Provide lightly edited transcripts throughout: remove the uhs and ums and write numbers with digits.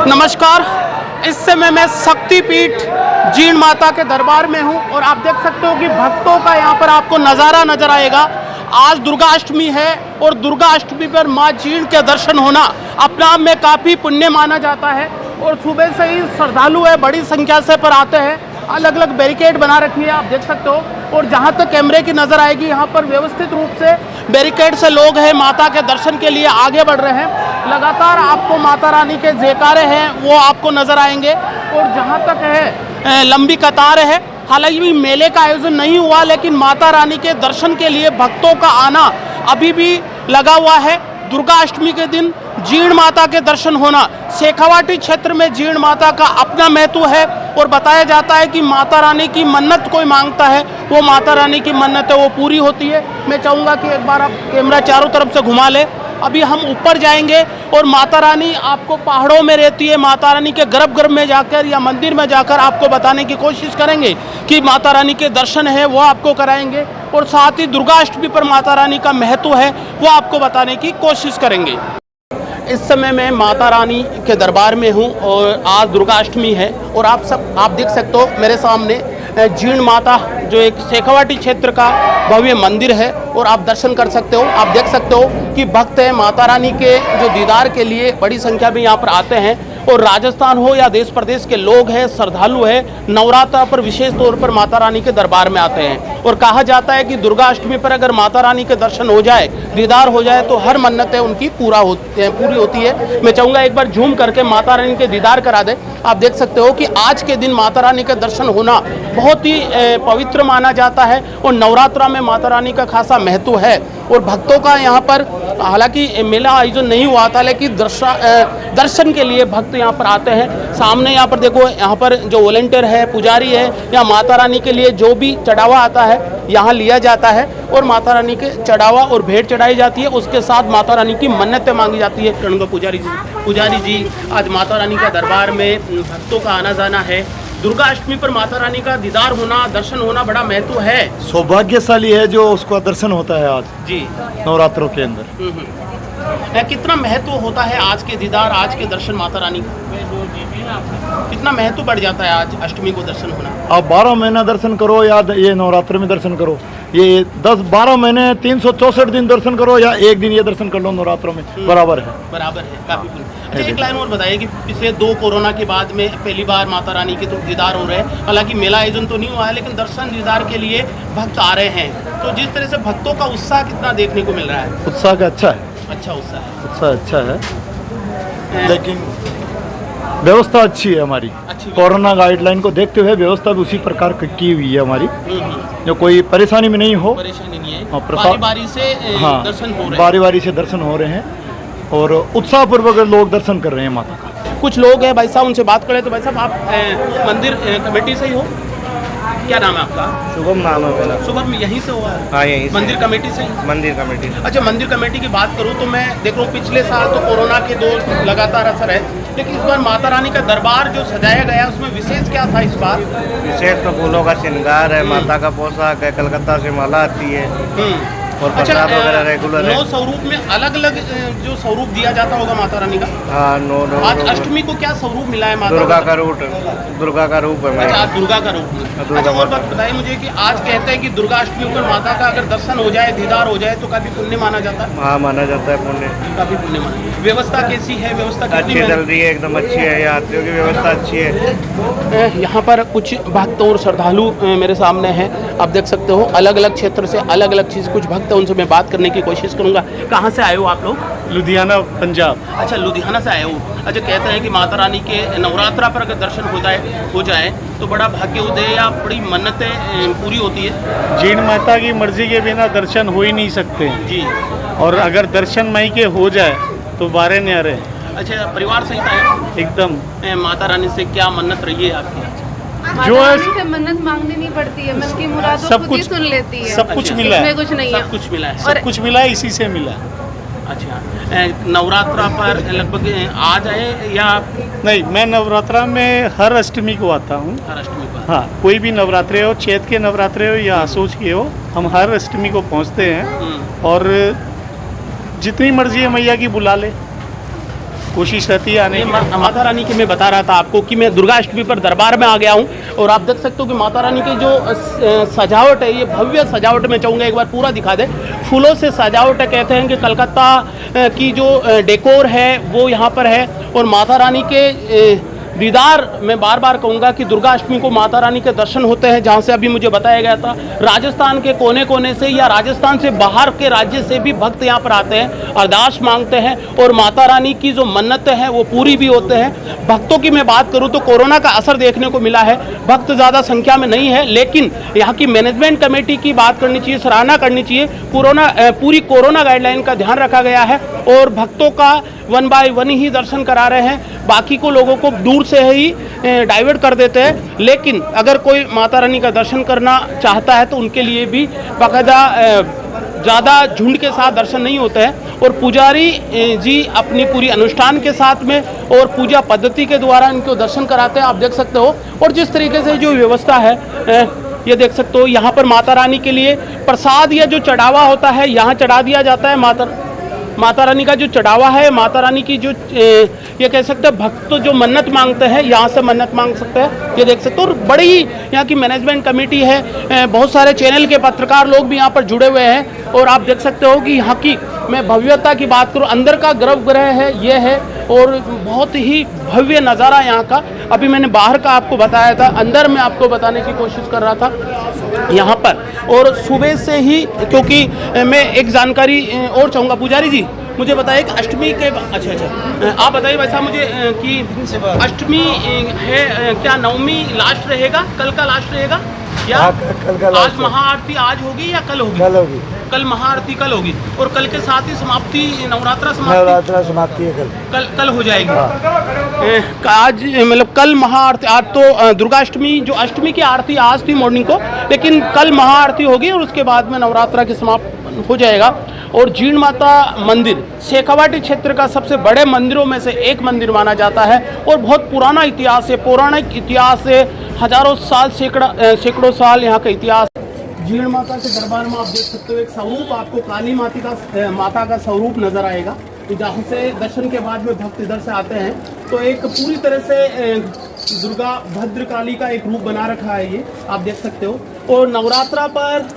नमस्कार। इस समय मैं शक्तिपीठ जीण माता के दरबार में हूं और आप देख सकते हो कि भक्तों का यहां पर आपको नज़ारा नजर आएगा। आज दुर्गा अष्टमी है और दुर्गा अष्टमी पर मां जीण के दर्शन होना अपने आप में काफ़ी पुण्य माना जाता है और सुबह से ही श्रद्धालु है बड़ी संख्या से पर आते हैं। अलग अलग बैरिकेड बना रखी है, आप देख सकते हो। और जहां तक कैमरे की नज़र आएगी यहाँ पर व्यवस्थित रूप से बैरिकेड से लोग हैं माता के दर्शन के लिए आगे बढ़ रहे हैं। लगातार आपको माता रानी के जयकारे हैं वो आपको नज़र आएंगे और जहाँ तक है लंबी कतार है। हालांकि मेले का आयोजन नहीं हुआ लेकिन माता रानी के दर्शन के लिए भक्तों का आना अभी भी लगा हुआ है। दुर्गा अष्टमी के दिन जीण माता के दर्शन होना, शेखावाटी क्षेत्र में जीण माता का अपना महत्व है और बताया जाता है कि माता रानी की मन्नत कोई मांगता है वो माता रानी की मन्नत है वो पूरी होती है। मैं चाहूँगा कि एक बार आप कैमरा चारों तरफ से घुमा ले। अभी हम ऊपर जाएंगे और माता रानी आपको पहाड़ों में रहती है। माता रानी के गर्भगृह में जाकर या मंदिर में जाकर आपको बताने की कोशिश करेंगे कि माता रानी के दर्शन है वो आपको कराएंगे और साथ ही दुर्गा अष्टमी पर माता रानी का महत्व है वो आपको बताने की कोशिश करेंगे। इस समय मैं माता रानी के दरबार में हूं और आज दुर्गा अष्टमी है और आप देख सकते हो मेरे सामने जीण माता जो एक शेखावाटी क्षेत्र का भव्य मंदिर है और आप दर्शन कर सकते हो। आप देख सकते हो कि भक्त हैं माता रानी के जो दीदार के लिए बड़ी संख्या में यहाँ पर आते हैं और राजस्थान हो या देश प्रदेश के लोग हैं, श्रद्धालु हैं, नवरात्र पर विशेष तौर पर माता रानी के दरबार में आते हैं। और कहा जाता है कि दुर्गा अष्टमी पर अगर माता रानी के दर्शन हो जाए, दीदार हो जाए तो हर मन्नतें उनकी पूरी होती है। मैं चाहूँगा एक बार झूम करके माता रानी के दीदार करा दे। आप देख सकते हो कि आज के दिन माता रानी का दर्शन होना बहुत ही पवित्र माना जाता है और नवरात्रा में माता रानी का खासा महत्व है और भक्तों का यहाँ पर हालांकि मेला आयोजन नहीं हुआ था लेकिन दर्शन के लिए भक्त यहाँ पर आते हैं। सामने यहाँ पर देखो, यहाँ पर जो वॉलंटियर है, पुजारी है, या माता रानी के लिए जो भी चढ़ावा आता है यहाँ लिया जाता है और माता रानी के चढ़ावा और भेंट चढ़ाई जाती है। उसके साथ माता रानी की मन्नतें मांगी जाती है। पुजारी जी, आज माता रानी का दरबार में भक्तों का आना जाना है। दुर्गा अष्टमी पर माता रानी का दीदार होना, दर्शन होना बड़ा महत्व है। सौभाग्यशाली है जो उसका दर्शन होता है आज जी नवरात्रों के अंदर। कितना महत्व होता है आज के दीदार, आज के दर्शन माता रानी का? कितना महत्व बढ़ जाता है आज अष्टमी को दर्शन होना? आप 12 महीना दर्शन करो या ये नवरात्र में दर्शन करो, ये 10-12 महीने 364 दिन दर्शन करो या एक दिन ये दर्शन कर लो नवरात्रों में, बराबर है। काफी पुण्य। अच्छा, एक लाइन और बताइए कि पिछले 2 कोरोना के बाद में पहली बार माता रानी के तो दीदार हो रहे हैं। हालांकि मेला आयोजन तो नहीं हुआ है लेकिन दर्शन दीदार के लिए भक्त आ रहे हैं। तो जिस तरह से भक्तों का उत्साह कितना देखने को मिल रहा है? उत्साह का अच्छा है, अच्छा उत्साह है, उत्साह अच्छा है, लेकिन व्यवस्था अच्छी है हमारी। कोरोना गाइडलाइन को देखते हुए व्यवस्था भी उसी प्रकार की हुई है हमारी, जो कोई परेशानी में नहीं हो। परेशानी नहीं है, बारी से दर्शन हो रहे हैं, बारी से दर्शन हो रहे हैं और उत्साहपूर्वक लोग दर्शन कर रहे हैं माता का। कुछ लोग हैं भाई साहब, उनसे बात करें। तो भाई साहब, आप मंदिर कमेटी से ही हो? क्या नाम है आपका? शुभम नाम है मेरा। शुभम यहीं से हुआ है? हाँ, यहीं से। मंदिर कमेटी से? मंदिर कमेटी। अच्छा, मंदिर कमेटी की बात करूं तो मैं देख रहा हूँ पिछले साल तो कोरोना के 2 लगातार असर है लेकिन इस बार माता रानी का दरबार जो सजाया गया उसमें विशेष क्या था इस बार? विशेष तो फूलों का श्रृंगार है, माता का पोशाक है, कलकत्ता से माला आती है और प्रसाद वगैरह रेगुलर है। 9 स्वरूप में अलग अलग जो स्वरूप दिया जाता होगा माता रानी का? हाँ, 9 आज अष्टमी को क्या स्वरूप मिला है माता? दुर्गा का रूप है। अच्छा, आज दुर्गा का रूप है। अच्छा, और बात बताइए मुझे कि आज कहते हैं कि दुर्गा अष्टमी पर माता का अगर दर्शन हो जाए, दीदार हो जाए तो काफी पुण्य माना जाता है। हाँ, माना जाता है पुण्य, काफी पुण्य माना। व्यवस्था कैसी है? व्यवस्था अच्छी चल रही है, एकदम अच्छी है, यात्रियों की व्यवस्था अच्छी है। यहाँ पर कुछ भक्त और श्रद्धालु मेरे सामने हैं, आप देख सकते हो। अलग अलग क्षेत्र से अलग अलग चीज़ कुछ भक्त हैं, उनसे मैं बात करने की कोशिश करूँगा। कहाँ से आए हो आप लोग? लुधियाना, पंजाब। अच्छा, लुधियाना से आए हो। अच्छा, कहते हैं कि माता रानी के नवरात्रा पर अगर दर्शन हो जाए तो बड़ा भाग्य उदय या बड़ी मन्नतें पूरी होती है। जीण माता की मर्जी के बिना दर्शन हो ही नहीं सकते जी, और अगर दर्शन मई के हो जाए तो बारे न्यारे। अच्छा, परिवार सहित आए एकदम। माता रानी से क्या मन्नत रही है आपकी? जो है से मन्नत मांगनी नहीं पड़ती है, मन की मुरादों सब खुद कुछ ही सुन लेती है। सब कुछ मिला है, कुछ नहीं है, सब कुछ मिला है, सब कुछ मिला है, इसी से मिला। अच्छा, नवरात्रा पर लगभग आ जाए या नहीं? मैं नवरात्रा में हर अष्टमी को आता हूँ। हर अष्टमी पर? हाँ, कोई भी नवरात्रे हो, चैत के नवरात्रे हो या आसोज के हो, हम हर अष्टमी को पहुँचते हैं और जितनी मर्जी है मैया की बुला ले। कोशिश रहती है आने की। माता रानी की मैं बता रहा था आपको कि मैं दुर्गा अष्टमी पर दरबार में आ गया हूँ और आप देख सकते हो कि माता रानी की जो सजावट है, ये भव्य सजावट मैं चाहूँगा एक बार पूरा दिखा दे। फूलों से सजावट है, कहते हैं कि कलकत्ता की जो डेकोर है वो यहाँ पर है। और माता रानी के दीदार मैं बार बार कहूँगा कि दुर्गा अष्टमी को माता रानी के दर्शन होते हैं, जहाँ से अभी मुझे बताया गया था राजस्थान के कोने कोने से या राजस्थान से बाहर के राज्य से भी भक्त यहाँ पर आते हैं, अरदास मांगते हैं और माता रानी की जो मन्नतें हैं वो पूरी भी होते हैं। भक्तों की मैं बात करूँ तो कोरोना का असर देखने को मिला है, भक्त ज़्यादा संख्या में नहीं है, लेकिन यहाँ की मैनेजमेंट कमेटी की बात करनी चाहिए, सराहना करनी चाहिए। पूरी कोरोना गाइडलाइन का ध्यान रखा गया है और भक्तों का 1 बाय 1 ही दर्शन करा रहे हैं, बाकी को लोगों को दूर से ही डाइवर्ट कर देते हैं। लेकिन अगर कोई माता रानी का दर्शन करना चाहता है तो उनके लिए भी बाकायदा ज़्यादा झुंड के साथ दर्शन नहीं होते हैं और पुजारी जी अपनी पूरी अनुष्ठान के साथ में और पूजा पद्धति के द्वारा इनको दर्शन कराते हैं, आप देख सकते हो। और जिस तरीके से जो व्यवस्था है ये देख सकते हो, यहाँ पर माता रानी के लिए प्रसाद या जो चढ़ावा होता है यहाँ चढ़ा दिया जाता है। माता रानी का जो चढ़ावा है, माता रानी की जो ये कह सकते हैं भक्त जो मन्नत मांगते हैं यहाँ से मन्नत मांग सकते हैं, ये देख सकते हो। और बड़ी ही यहाँ की मैनेजमेंट कमेटी है, बहुत सारे चैनल के पत्रकार लोग भी यहाँ पर जुड़े हुए हैं और आप देख सकते हो कि यहाँ की मैं भव्यता की बात करूँ, अंदर का गर्भगृह है ये है और बहुत ही भव्य नज़ारा यहाँ का। अभी मैंने बाहर का आपको बताया था, अंदर में आपको बताने की कोशिश कर रहा था यहाँ पर। और सुबह से ही, क्योंकि मैं एक जानकारी और चाहूँगा, पुजारी जी मुझे बताइए कि अष्टमी के अच्छा आप बताइए भाई साहब मुझे कि अष्टमी है क्या नवमी लास्ट रहेगा, कल का लास्ट रहेगा या कल का आज महाआरती आज होगी या कल होगी? कल होगी, कल महाआरती कल होगी और कल के साथ ही समाप्ति नवरात्रा समाप्ति है कल हो जाएगी। आज मतलब कल महाआरती, आज तो दुर्गाष्टमी जो अष्टमी की आरती आज थी मॉर्निंग को, लेकिन कल महाआरती होगी और उसके बाद में नवरात्रा के समाप्त हो जाएगा। और जीण माता मंदिर शेखावाटी क्षेत्र का सबसे बड़े मंदिरों में से एक मंदिर माना जाता है और बहुत पुराना इतिहास है, पौराणिक इतिहास है, हजारों साल सैकड़ों साल यहाँ का इतिहास। जीण माता के दरबार में आप देख सकते हो एक स्वरूप आपको काली माता का स्वरूप नजर आएगा, जहाँ से दर्शन के बाद में भक्त इधर से आते हैं तो एक पूरी तरह से दुर्गा भद्रकाली का एक रूप बना रखा है, ये आप देख सकते हो। और नवरात्रा पर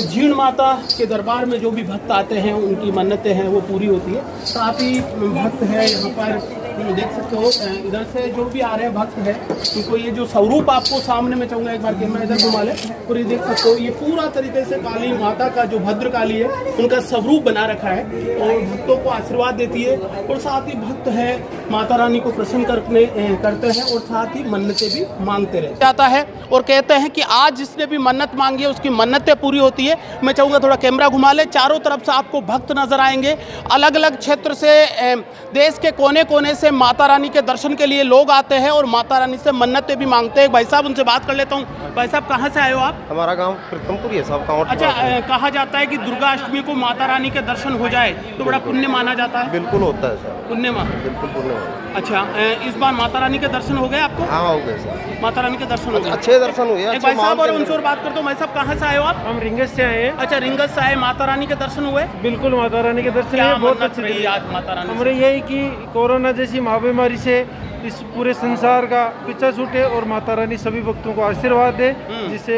जीण माता के दरबार में जो भी भक्त आते हैं उनकी मन्नतें हैं वो पूरी होती है। साथ ही भक्त है यहाँ पर देख सकते हो, इधर से जो भी आ रहे हैं भक्त है उनको ये जो स्वरूप आपको सामने में चाहूँगा एक बार कैमरा इधर घुमा ले और ये देख सकते हो ये पूरा तरीके से काली माता का जो भद्रकाली है उनका स्वरूप बना रखा है और भक्तों को आशीर्वाद देती है। और साथ ही भक्त है माता रानी को प्रसन्न करते हैं और साथ ही मन्नतें भी मांगते रहते जाता है और कहते हैं कि आज जिसने भी मन्नत मांगी है उसकी मन्नतें पूरी होती है। मैं चाहूँगा थोड़ा कैमरा घुमा ले, चारों तरफ से आपको भक्त नजर आएंगे, अलग अलग क्षेत्र से देश के कोने कोने से माता रानी के दर्शन के लिए लोग आते हैं और माता रानी से मन्नतें भी मांगते हैं। भाई साहब उनसे बात कर लेता हूँ। भाई साहब कहाँ से आए हो आप? हमारा गांव प्रीतमपुर है साहब। गाँव अच्छा, कहा जाता है कि दुर्गा अष्टमी को माता रानी के दर्शन हो जाए तो बड़ा पुण्य माना जाता है। बिल्कुल होता है सर, पुण्य बिल्कुल पुण्य। अच्छा, इस बार माता रानी के दर्शन हो गए आपको? हाँ हो गए सर, माता रानी के दर्शन हो गए, अच्छे दर्शन हुए। एक भाई साहब और उनसे और बात करता हूँ। भाई साहब कहाँ से आए हो आप? हम रिंगस से आए हैं। अच्छा, रिंगस से आए, माता रानी के दर्शन हुए? बिल्कुल माता रानी के दर्शन क्या हुए, बहुत मन्नत अच्छे रही रही। आज माता रानी हमारे यही कि कोरोना जैसी महाबीमारी से इस पूरे संसार का पीछा छूटे और माता रानी सभी भक्तों को आशीर्वाद दे, जिससे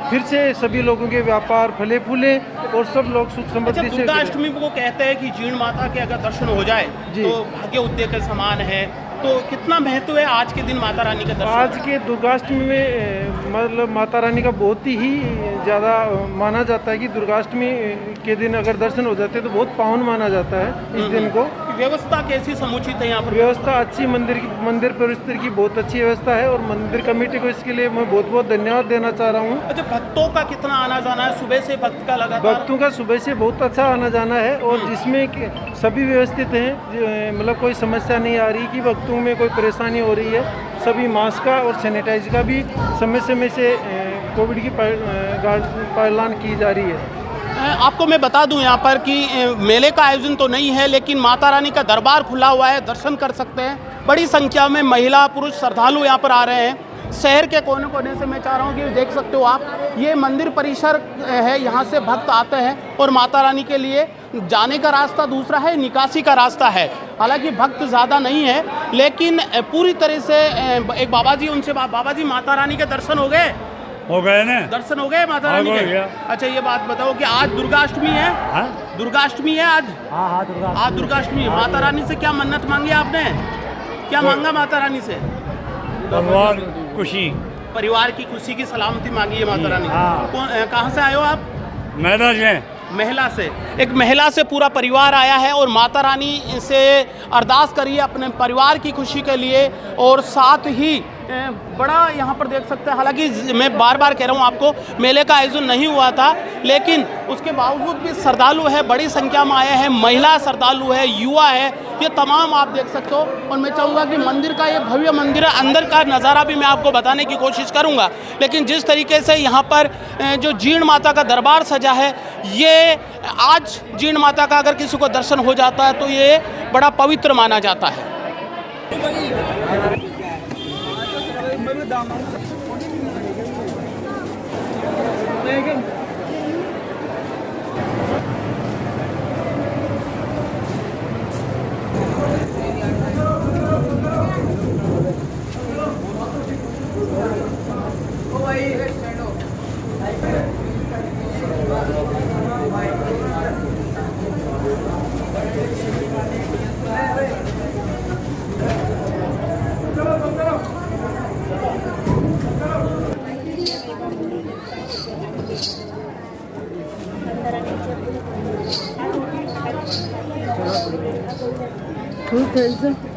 फिर से सभी लोगों के व्यापार फले फूले और सब लोग सुख समृद्धि से। दुर्गा अष्टमी को कहते हैं कि जीण माता के अगर दर्शन हो जाए तो भाग्य उदय के समान है, तो कितना महत्व है आज के दिन माता रानी के दर्शन? आज के दुर्गाष्टमी में मतलब माता रानी का बहुत ही ज़्यादा माना जाता है कि दुर्गाष्टमी के दिन अगर दर्शन हो जाते हैं तो बहुत पावन माना जाता है इस दिन को। व्यवस्था कैसी समुचित है यहाँ पर? व्यवस्था अच्छी, मंदिर परिसर की बहुत अच्छी व्यवस्था है और मंदिर कमेटी को इसके लिए मैं बहुत बहुत धन्यवाद देना चाह रहा हूँ। अच्छा, भक्तों का कितना आना जाना है सुबह से? भक्त का लगातार भक्तों का सुबह से बहुत अच्छा आना जाना है और जिसमें सभी व्यवस्थित हैं, मतलब कोई समस्या नहीं आ रही कि भक्तों में कोई परेशानी हो रही है। सभी मास्क का और सैनिटाइज का भी समय समय से कोविड की पालन की जा रही है। आपको मैं बता दूं यहाँ पर कि मेले का आयोजन तो नहीं है, लेकिन माता रानी का दरबार खुला हुआ है, दर्शन कर सकते हैं। बड़ी संख्या में महिला पुरुष श्रद्धालु यहाँ पर आ रहे हैं। शहर के कोने कोने से मैं चाह रहा हूँ कि देख सकते हो आप, ये मंदिर परिसर है, यहाँ से भक्त आते हैं और माता रानी के लिए जाने का रास्ता दूसरा है, निकासी का रास्ता है। हालांकि भक्त ज़्यादा नहीं है, लेकिन पूरी तरह से एक बाबा जी, उनसे बाबा जी माता रानी के दर्शन हो गए? हो गए ना। दर्शन हो गए माता रानी हो के? गया। अच्छा, ये बात बताओ कि आज दुर्गाष्टमी है? हाँ? दुर्गाष्टमी है आज? हाँ आज दुर्गाष्टमी। माता रानी से क्या मन्नत मांगी आपने? क्या मांगा माता रानी से? भगवान खुशी, परिवार की खुशी की सलामती मांगी है माता रानी। हाँ। कहाँ से आए हो आप? मैदान है। महिला से, एक महिला से पूरा परिवार आया है और माता रानी से अरदास करिए अपने परिवार की खुशी के लिए। और साथ ही बड़ा यहाँ पर देख सकते हैं, हालांकि मैं बार बार कह रहा हूँ आपको, मेले का आयोजन नहीं हुआ था, लेकिन उसके बावजूद भी श्रद्धालु है, बड़ी संख्या में आए हैं। महिला श्रद्धालु है, युवा है, ये तमाम आप देख सकते हो। और मैं चाहूँगा कि मंदिर का ये भव्य मंदिर है, अंदर का नज़ारा भी मैं आपको बताने की कोशिश करूँगा। लेकिन जिस तरीके से यहाँ पर जो जीण माता का दरबार सजा है, ये आज जीण माता का अगर किसी को दर्शन हो जाता है तो ये बड़ा पवित्र माना जाता है। खूब